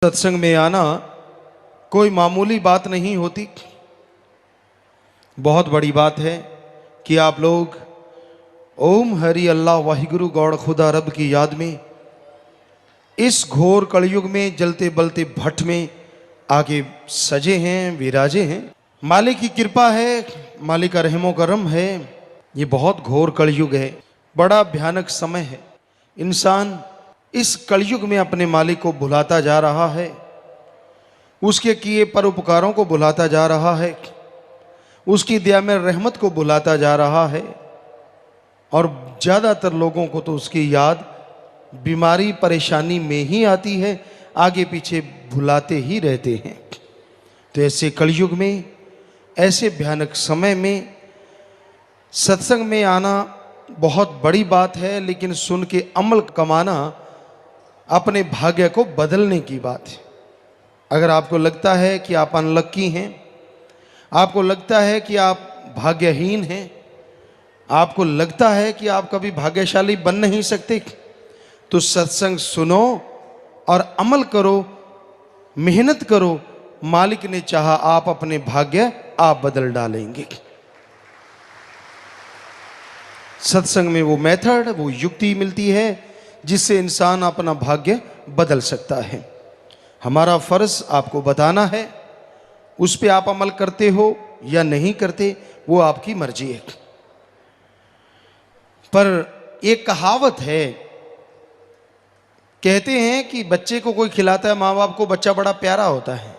सत्संग में आना कोई मामूली बात नहीं होती। बहुत बड़ी बात है कि आप लोग ओम हरि अल्लाह वाहिगुरु गौड़ खुदा रब की याद में इस घोर कलयुग में जलते बलते भट्ट में आगे सजे हैं, विराजे हैं। मालिक की कृपा है, मालिक का रहमो करम है। ये बहुत घोर कलयुग है, बड़ा भयानक समय है। इंसान इस कलयुग में अपने मालिक को भुलाता जा रहा है, उसके किए परोपकारों को भुलाता जा रहा है, उसकी दया में रहमत को भुलाता जा रहा है। और ज़्यादातर लोगों को तो उसकी याद बीमारी परेशानी में ही आती है, आगे पीछे भुलाते ही रहते हैं। तो ऐसे कलयुग में, ऐसे भयानक समय में सत्संग में आना बहुत बड़ी बात है, लेकिन सुन के अमल कमाना अपने भाग्य को बदलने की बात है। अगर आपको लगता है कि आप अनलक्की हैं, आपको लगता है कि आप भाग्यहीन हैं, आपको लगता है कि आप कभी भाग्यशाली बन नहीं सकते, तो सत्संग सुनो और अमल करो, मेहनत करो। मालिक ने चाहा आप अपने भाग्य आप बदल डालेंगे। सत्संग में वो मेथड, वो युक्ति मिलती है जिससे इंसान अपना भाग्य बदल सकता है। हमारा फर्ज आपको बताना है, उस पे आप अमल करते हो या नहीं करते वो आपकी मर्जी है। पर एक कहावत है, कहते हैं कि बच्चे को कोई खिलाता है माँ बाप को, बच्चा बड़ा प्यारा होता है।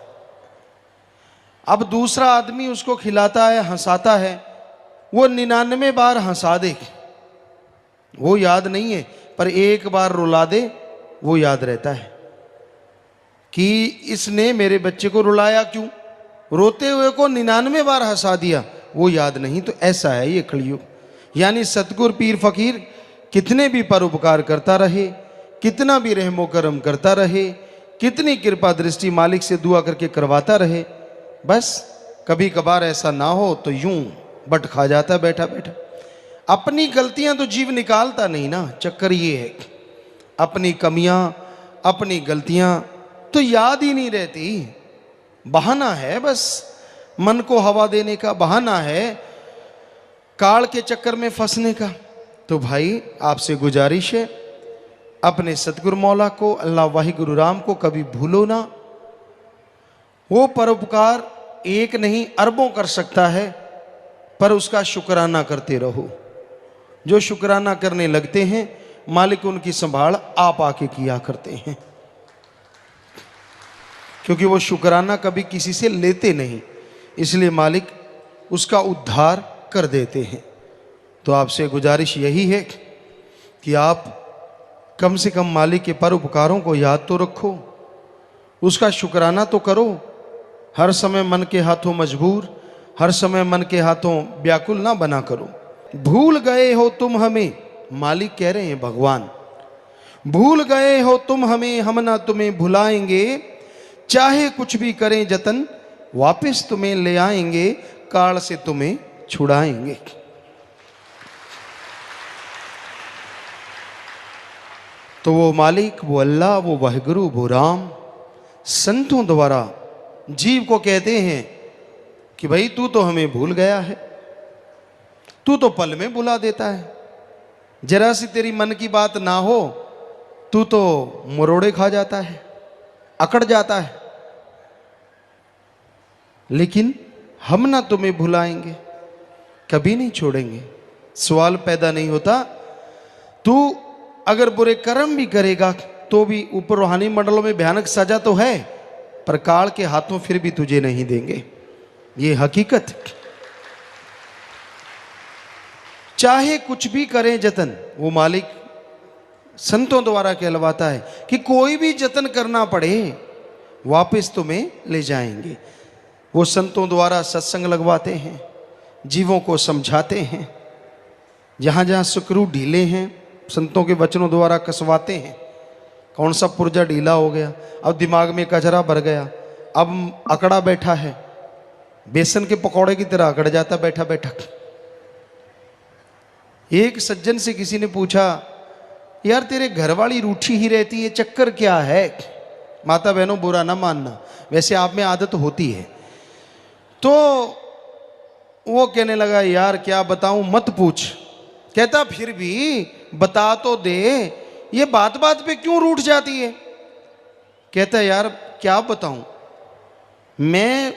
अब दूसरा आदमी उसको खिलाता है, हंसाता है, वो 99 बार हंसा दे, वो याद नहीं है, पर एक बार रुला दे वो याद रहता है कि इसने मेरे बच्चे को रुलाया क्यों, रोते हुए को 99 बार हंसा दिया, वो याद नहीं। तो ऐसा है ये कलयुग। यानी सतगुर पीर फकीर कितने भी परोपकार करता रहे, कितना भी रहमो करम करता रहे, कितनी कृपा दृष्टि मालिक से दुआ करके करवाता रहे, बस कभी कभार ऐसा ना हो तो यूं बट खा जाता बैठा बैठा। अपनी गलतियां तो जीव निकालता नहीं ना, चक्कर ये है अपनी कमियां, अपनी गलतियां तो याद ही नहीं रहती। बहाना है, बस मन को हवा देने का बहाना है, काल के चक्कर में फंसने का। तो भाई आपसे गुजारिश है, अपने सतगुरु मौला को, अल्लाह वाहिगुरु राम को कभी भूलो ना। वो परोपकार एक नहीं अरबों कर सकता है, पर उसका शुक्राना करते रहो। जो शुक्राना करने लगते हैं, मालिक उनकी संभाल आप आके किया करते हैं, क्योंकि वो शुक्राना कभी किसी से लेते नहीं, इसलिए मालिक उसका उद्धार कर देते हैं। तो आपसे गुजारिश यही है कि आप कम से कम मालिक के परोपकारों को याद तो रखो, उसका शुक्राना तो करो। हर समय मन के हाथों मजबूर, हर समय मन के हाथों व्याकुल ना बना करो। भूल गए हो तुम हमें, मालिक कह रहे हैं भगवान, भूल गए हो तुम हमें, हम ना तुम्हें भुलाएंगे। चाहे कुछ भी करें जतन, वापस तुम्हें ले आएंगे, काल से तुम्हें छुड़ाएंगे। तो वो मालिक, वो अल्लाह, वो वाहिगुरु, वो राम संतों द्वारा जीव को कहते हैं कि भाई तू तो हमें भूल गया है, तू तो पल में बुला देता है, जरा सी तेरी मन की बात ना हो तू तो मरोड़े खा जाता है, अकड़ जाता है। लेकिन हम ना तुम्हें भुलाएंगे, कभी नहीं छोड़ेंगे। सवाल पैदा नहीं होता, तू अगर बुरे कर्म भी करेगा तो भी ऊपर रूहानी मंडलों में भयानक सजा तो है, पर काल के हाथों फिर भी तुझे नहीं देंगे, ये हकीकत। चाहे कुछ भी करें जतन, वो मालिक संतों द्वारा कहलवाता है कि कोई भी जतन करना पड़े वापस तुम्हें ले जाएंगे। वो संतों द्वारा सत्संग लगवाते हैं, जीवों को समझाते हैं, जहाँ जहाँ स्क्रू ढीले हैं संतों के वचनों द्वारा कसवाते हैं। कौन सा पुर्जा ढीला हो गया, अब दिमाग में कचरा भर गया, अब अकड़ा बैठा है, बेसन के पकौड़े की तरह अकड़ जाता बैठा बैठा। एक सज्जन से किसी ने पूछा, यार तेरे घर वाली रूठी ही रहती है, चक्कर क्या है? माता बहनों बुरा ना मानना, वैसे आप में आदत होती है। तो वो कहने लगा यार क्या बताऊं, मत पूछ। कहता फिर भी बता तो दे, ये बात बात पे क्यों रूठ जाती है। कहता यार क्या बताऊं, मैं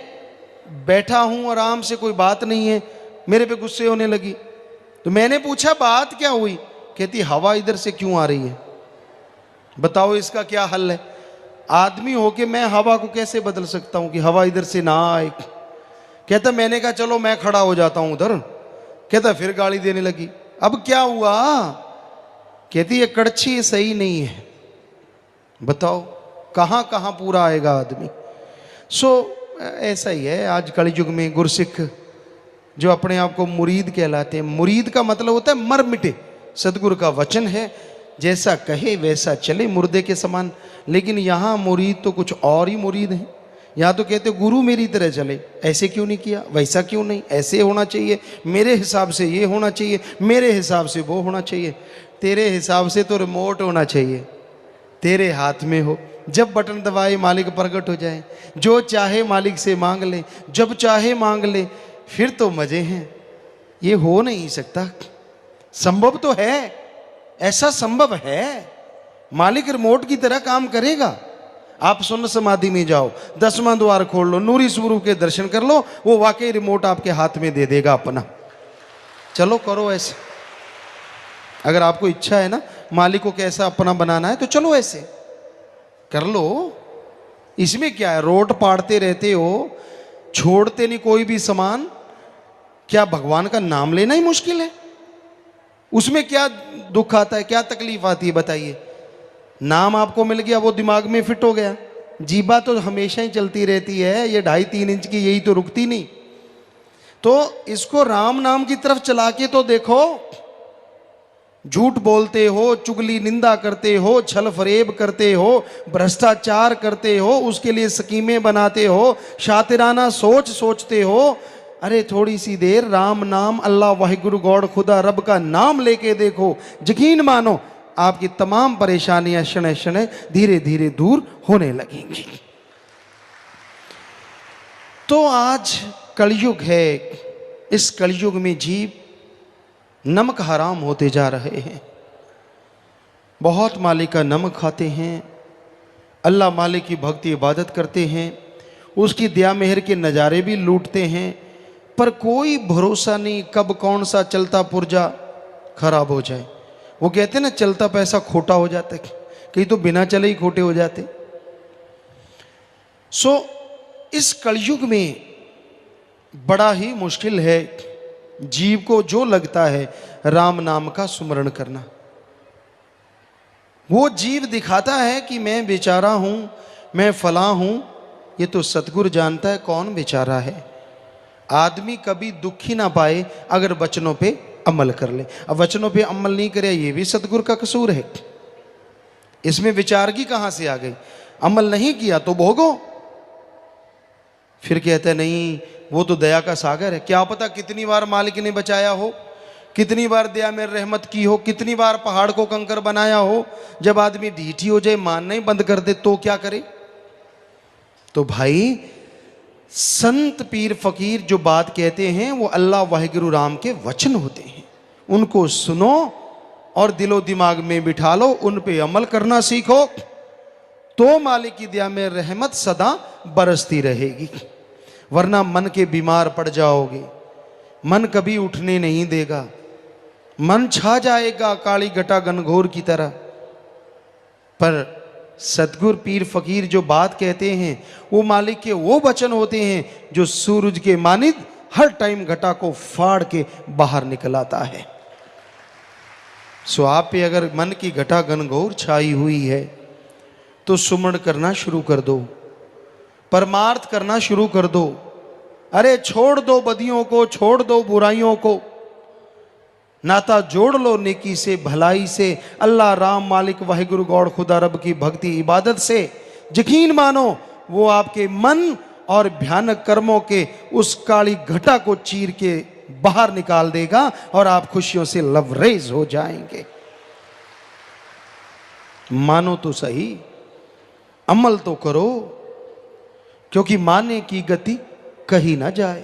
बैठा हूं आराम से, कोई बात नहीं है, मेरे पे गुस्से होने लगी। तो मैंने पूछा बात क्या हुई। कहती हवा इधर से क्यों आ रही है, बताओ इसका क्या हल है। आदमी होके मैं हवा को कैसे बदल सकता हूं कि हवा इधर से ना आए। कहता मैंने कहा चलो मैं खड़ा हो जाता हूं उधर। कहता फिर गाली देने लगी। अब क्या हुआ। कहती ये कड़छी सही नहीं है, बताओ कहां कहां पूरा आएगा आदमी। सो ऐसा ही है आज कलयुग में गुरसिख जो अपने आप को मुरीद कहलाते हैं। मुरीद का मतलब होता है मर मिटे। सदगुरु का वचन है जैसा कहे वैसा चले, मुर्दे के समान। लेकिन यहाँ मुरीद तो कुछ और ही मुरीद हैं। यहाँ तो कहते गुरु मेरी तरह चले, ऐसे क्यों नहीं किया, वैसा क्यों नहीं, ऐसे होना चाहिए, मेरे हिसाब से ये होना चाहिए, मेरे हिसाब से वो होना चाहिए। तेरे हिसाब से तो रिमोट होना चाहिए, तेरे हाथ में हो। जब बटन दबाए मालिक प्रकट हो जाए, जो चाहे मालिक से मांग ले, जब चाहे मांग ले, फिर तो मजे हैं। ये हो नहीं सकता, संभव तो है, ऐसा संभव है। मालिक रिमोट की तरह काम करेगा। आप सुन्न समाधि में जाओ, 10वां द्वार खोल लो, नूरी स्वरूप के दर्शन कर लो, वो वाकई रिमोट आपके हाथ में दे देगा अपना। चलो करो ऐसे, अगर आपको इच्छा है ना मालिक को कैसा अपना बनाना है तो चलो ऐसे कर लो। इसमें क्या है, रोट पाड़ते रहते हो, छोड़ते नहीं कोई भी सामान। क्या भगवान का नाम लेना ही मुश्किल है, उसमें क्या दुख आता है, क्या तकलीफ आती है बताइए। नाम आपको मिल गया, वो दिमाग में फिट हो गया। जीबा तो हमेशा ही चलती रहती है, ये 2.5-3 इंच की, यही तो रुकती नहीं। तो इसको राम नाम की तरफ चला के तो देखो। झूठ बोलते हो, चुगली निंदा करते हो, छल फरेब करते हो, भ्रष्टाचार करते हो, उसके लिए स्कीमें बनाते हो, शातिराना सोच सोचते हो। अरे थोड़ी सी देर राम नाम, अल्लाह वाहिगुरु गॉड खुदा रब का नाम लेके देखो, यकीन मानो आपकी तमाम परेशानियां शनै शनै धीरे धीरे दूर होने लगेंगी। तो आज कलयुग है, इस कलयुग में जीव नमक हराम होते जा रहे हैं। बहुत मालिक का नमक खाते हैं, अल्लाह मालिक की भक्ति इबादत करते हैं, उसकी दया मेहर के नज़ारे भी लूटते हैं, पर कोई भरोसा नहीं कब कौन सा चलता पुर्जा खराब हो जाए। वो कहते हैं ना चलता पैसा खोटा हो जाता है, कहीं तो बिना चले ही खोटे हो जाते। सो इस कलयुग में बड़ा ही मुश्किल है जीव को जो लगता है राम नाम का सुमरण करना। वो जीव दिखाता है कि मैं बेचारा हूं, मैं फला हूं, ये तो सतगुरु जानता है कौन बेचारा है। आदमी कभी दुखी ना पाए अगर वचनों पे अमल कर ले। अब वचनों पे अमल नहीं करे, ये भी सतगुरु का कसूर है। इसमें विचारगी कहां से आ गई, अमल नहीं किया तो भोगो। फिर कहते हैं नहीं वो तो दया का सागर है, क्या पता कितनी बार मालिक ने बचाया हो, कितनी बार दया में रहमत की हो, कितनी बार पहाड़ को कंकर बनाया हो। जब आदमी ढीठी हो जाए, मानना ही बंद कर दे तो क्या करे। तो भाई संत पीर फकीर जो बात कहते हैं वो अल्लाह वाहिगुरु राम के वचन होते हैं, उनको सुनो और दिलो दिमाग में बिठा लो, उन पे अमल करना सीखो, तो मालिक की दया में रहमत सदा बरसती रहेगी। वरना मन के बीमार पड़ जाओगे, मन कभी उठने नहीं देगा, मन छा जाएगा काली घटा घनघोर की तरह। पर सतगुर पीर फकीर जो बात कहते हैं वो मालिक के वो वचन होते हैं जो सूरज के मानिद हर टाइम घटा को फाड़ के बाहर निकल आता है। सो आप पे अगर मन की घटा घनघोर छाई हुई है तो सुमरण करना शुरू कर दो, परमार्थ करना शुरू कर दो। अरे छोड़ दो बदियों को, छोड़ दो बुराइयों को, नाता जोड़ लो नेकी से, भलाई से, अल्लाह राम मालिक वाहिगुरु गॉड खुदा रब की भक्ति इबादत से। यकीन मानो वो आपके मन और भयानक कर्मों के उस काली घटा को चीर के बाहर निकाल देगा और आप खुशियों से लवरेज हो जाएंगे। मानो तो सही। अमल तो करो, क्योंकि माने की गति कहीं ना जाए,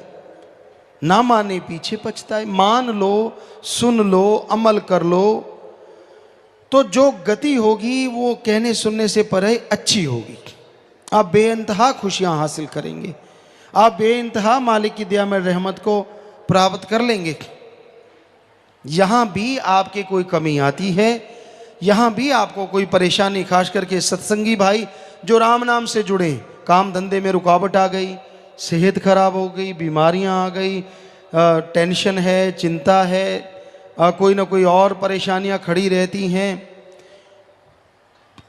ना माने पीछे पछताए। मान लो, सुन लो, अमल कर लो, तो जो गति होगी वो कहने सुनने से परे अच्छी होगी। आप बेइंतहा खुशियां हासिल करेंगे, आप बेइंतहा मालिक की दया में रहमत को प्राप्त कर लेंगे। यहां भी आपके कोई कमी आती है, यहां भी आपको कोई परेशानी, खास करके सत्संगी भाई जो राम नाम से जुड़े, काम धंधे में रुकावट आ गई, सेहत खराब हो गई, बीमारियां आ गई, टेंशन है, चिंता है, कोई ना कोई और परेशानियां खड़ी रहती हैं।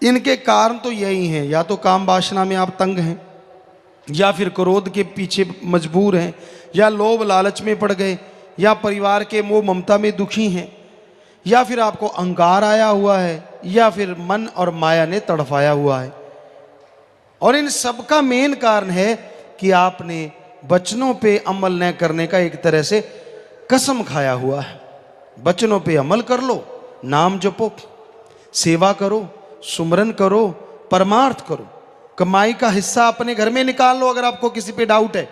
इनके कारण तो यही हैं, या तो काम वासना में आप तंग हैं, या फिर क्रोध के पीछे मजबूर हैं, या लोभ लालच में पड़ गए, या परिवार के मोह ममता में दुखी हैं, या फिर आपको अहंकार आया हुआ है, या फिर मन और माया ने तड़फाया हुआ है। और इन सब का मेन कारण है कि आपने वचनों पे अमल न करने का एक तरह से कसम खाया हुआ है। वचनों पे अमल कर लो, नाम जपो, सेवा करो, सुमरन करो, परमार्थ करो, कमाई का हिस्सा अपने घर में निकाल लो। अगर आपको किसी पे डाउट है,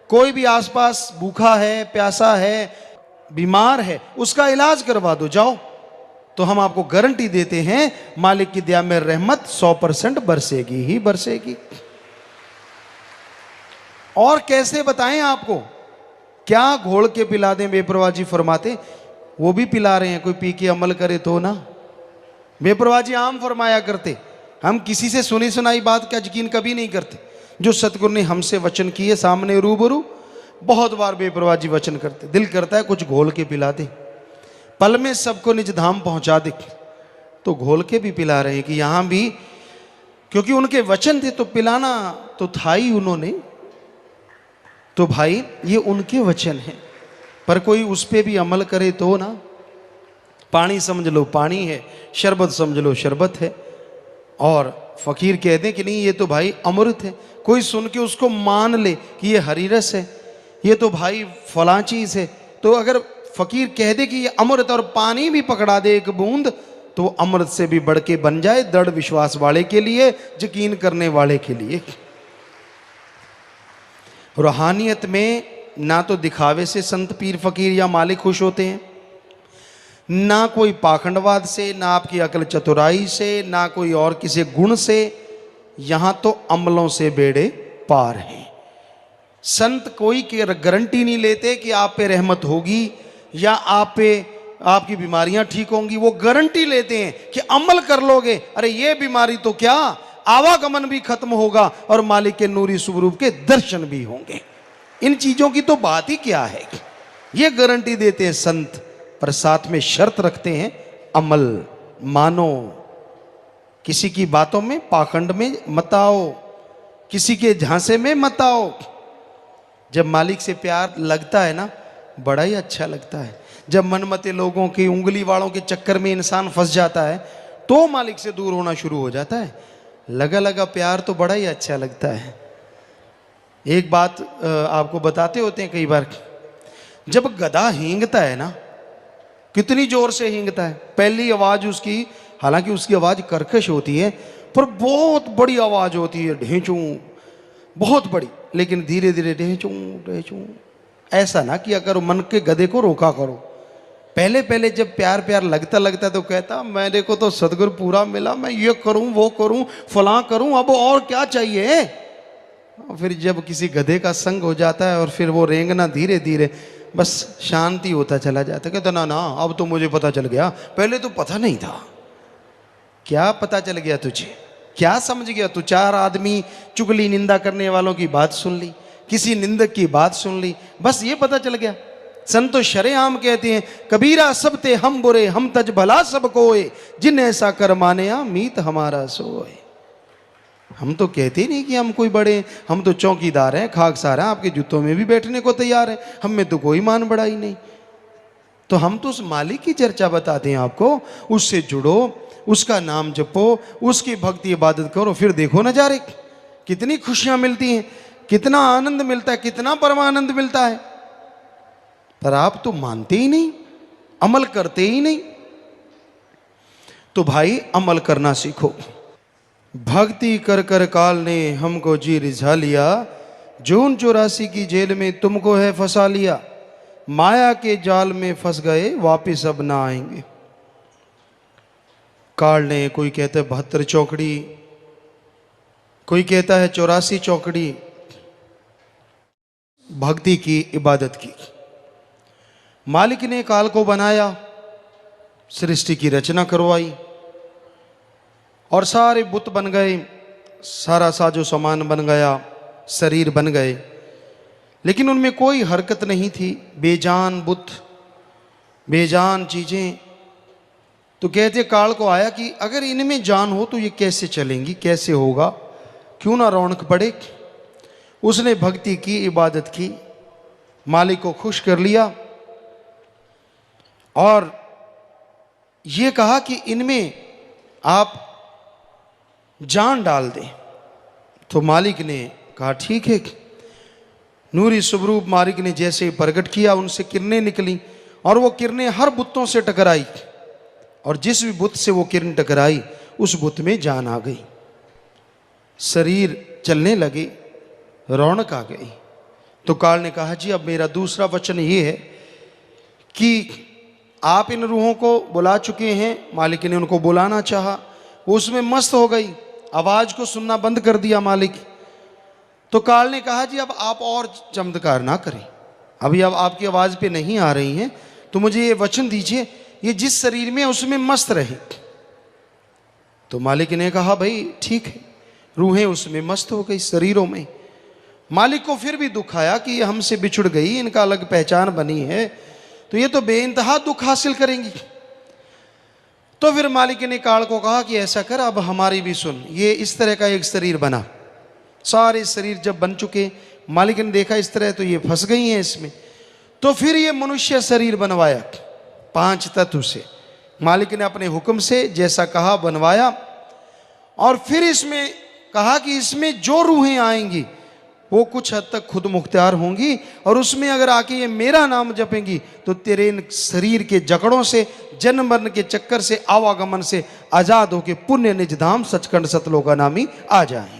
कोई भी आसपास भूखा है, प्यासा है, बीमार है, उसका इलाज करवा दो, जाओ। तो हम आपको गारंटी देते हैं मालिक की दया में रहमत 100% बरसेगी ही बरसेगी। और कैसे बताएं आपको, क्या घोल के पिला दें? बेपरवाह जी फरमाते, वो भी पिला रहे हैं, कोई पी के अमल करे तो ना। बेपरवाह जी आम फरमाया करते, हम किसी से सुनी सुनाई बात का यकीन कभी नहीं करते। जो सतगुरु ने हमसे वचन किए सामने रूबरू, बहुत बार बेपरवाह जी वचन करते, दिल करता है कुछ घोल के पिला दे, पल में सबको निज धाम पहुंचा दे। तो घोल के भी पिला रहे हैं कि यहां भी, क्योंकि उनके वचन थे तो पिलाना तो था ही उन्होंने। तो भाई ये उनके वचन हैं, पर कोई उस पर भी अमल करे तो ना। पानी समझ लो पानी है, शरबत समझ लो शरबत है, और फकीर कह दें कि नहीं ये तो भाई अमृत है, कोई सुन के उसको मान ले कि ये हरी रस है, ये तो भाई फलां चीज है। तो अगर फकीर कह दे कि ये अमृत, और पानी भी पकड़ा दे एक बूंद, तो अमृत से भी बढ़ के बन जाए दृढ़ विश्वास वाले के लिए, यकीन करने वाले के लिए। रूहानियत में ना तो दिखावे से संत पीर फकीर या मालिक खुश होते हैं, ना कोई पाखंडवाद से, ना आपकी अकल चतुराई से, ना कोई और किसी गुण से। यहां तो अमलों से बेड़े पार हैं। संत कोई की गारंटी नहीं लेते कि आप पे रहमत होगी या आप पे आपकी बीमारियां ठीक होंगी। वो गारंटी लेते हैं कि अमल कर लोगे, अरे ये बीमारी तो क्या, आवागमन भी खत्म होगा और मालिक के नूरी स्वरूप के दर्शन भी होंगे। इन चीजों की तो बात ही क्या है, ये गारंटी देते हैं संत। पर साथ में शर्त रखते हैं, अमल मानो, किसी की बातों में पाखंड में मत आओ, किसी के झांसे में मत आओ। जब मालिक से प्यार लगता है ना, बड़ा ही अच्छा लगता है। जब मनमते लोगों की उंगली वालों के चक्कर में इंसान फंस जाता है, तो मालिक से दूर होना शुरू हो जाता है। लगा लगा प्यार तो बड़ा ही अच्छा लगता है। एक बात आपको बताते होते हैं कई बार, जब गधा हींगता है ना, कितनी जोर से हींगता है। पहली आवाज उसकी, हालांकि उसकी आवाज कर्कश होती है, पर बहुत बड़ी आवाज होती है, ढेंचू, बहुत बड़ी। लेकिन धीरे धीरे ढेंचू ढेंचू, ऐसा ना कि अगर मन के गधे को रोका करो। पहले पहले जब प्यार प्यार लगता लगता तो कहता, मेरे को तो सदगुरु पूरा मिला, मैं ये करूं वो करूं फलां करूं, अब और क्या चाहिए। फिर जब किसी गधे का संग हो जाता है और फिर वो रेंगना धीरे धीरे बस शांति होता चला जाता। कहता ना ना, अब तो मुझे पता चल गया, पहले तो पता नहीं था। क्या पता चल गया तुझे, क्या समझ गया तू? 4 आदमी चुगली निंदा करने वालों की बात सुन ली, किसी निंदक की बात सुन ली, बस ये पता चल गया। संत तो शरेआम कहते हैं, कबीरा सब ते हम बुरे, हम तज भला सब कोय, जिन ऐसा कर माने मीत हमारा सोए। हम तो कहते ही नहीं कि हम कोई बड़े, हम तो चौकीदार हैं, खाकसार हैं, आपके जूतों में भी बैठने को तैयार हैं, हम में तो कोई मान बढ़ाई नहीं। तो हम तो उस मालिक की चर्चा बताते हैं आपको, उससे जुड़ो, उसका नाम जपो, उसकी भक्ति इबादत करो, फिर देखो नजारे, कितनी खुशियां मिलती हैं, कितना आनंद मिलता है, कितना परमानंद मिलता है। पर आप तो मानते ही नहीं, अमल करते ही नहीं। तो भाई अमल करना सीखो। भक्ति कर कर काल ने हमको जी रिझा लिया, जून 84 की जेल में तुमको है फंसा लिया, माया के जाल में फंस गए वापिस अब ना आएंगे। काल ने, कोई कहता है 72 चौकड़ी, कोई कहता है 84 चौकड़ी, भक्ति की, इबादत की। मालिक ने काल को बनाया, सृष्टि की रचना करवाई और सारे बुत बन गए, सारा साजो सामान बन गया, शरीर बन गए, लेकिन उनमें कोई हरकत नहीं थी, बेजान बुत, बेजान चीजें। तो कहते काल को आया कि अगर इनमें जान हो तो ये कैसे चलेंगी, कैसे होगा, क्यों ना रौनक पड़े। उसने भक्ति की, इबादत की, मालिक को खुश कर लिया और ये कहा कि इनमें आप जान डाल दें। तो मालिक ने कहा ठीक है। नूरी स्वरूप मालिक ने जैसे ही प्रकट किया, उनसे किरणें निकली और वो किरणें हर बुतों से टकराई और जिस भी बुत से वो किरण टकराई उस बुत में जान आ गई, शरीर चलने लगे, रौनक आ गई। तो काल ने कहा जी अब मेरा दूसरा वचन ये है कि आप इन रूहों को बुला चुके हैं। मालिक ने उनको बुलाना चाहा, वो उसमें मस्त हो गई, आवाज को सुनना बंद कर दिया मालिक। तो काल ने कहा जी अब आप और चमत्कार ना करें, अभी अब आपकी आवाज पे नहीं आ रही हैं, तो मुझे ये वचन दीजिए ये जिस शरीर में उसमें मस्त रहे। तो मालिक ने कहा भाई ठीक है, रूहें उसमें मस्त हो गई, शरीरों में। मालिक को फिर भी दुख आया कि ये हमसे बिछुड़ गई, इनका अलग पहचान बनी है, तो ये तो बेइंतहा दुख हासिल करेंगी। तो फिर मालिक ने काल को कहा कि ऐसा कर, अब हमारी भी सुन। ये इस तरह का एक शरीर बना, सारे शरीर जब बन चुके, मालिक ने देखा इस तरह तो ये फंस गई हैं इसमें, तो फिर ये मनुष्य शरीर बनवाया 5 तत्व से। मालिक ने अपने हुक्म से जैसा कहा बनवाया और फिर इसमें कहा कि इसमें जो रूहें आएंगी वो कुछ हद तक खुद मुख्तियार होंगी और उसमें अगर आके ये मेरा नाम जपेंगी तो तेरे इन शरीर के जकड़ों से, जन्म मरण के चक्कर से, आवागमन से आजाद होके पुण्य निज धाम सचखंड सतलोका नामी आ जाए।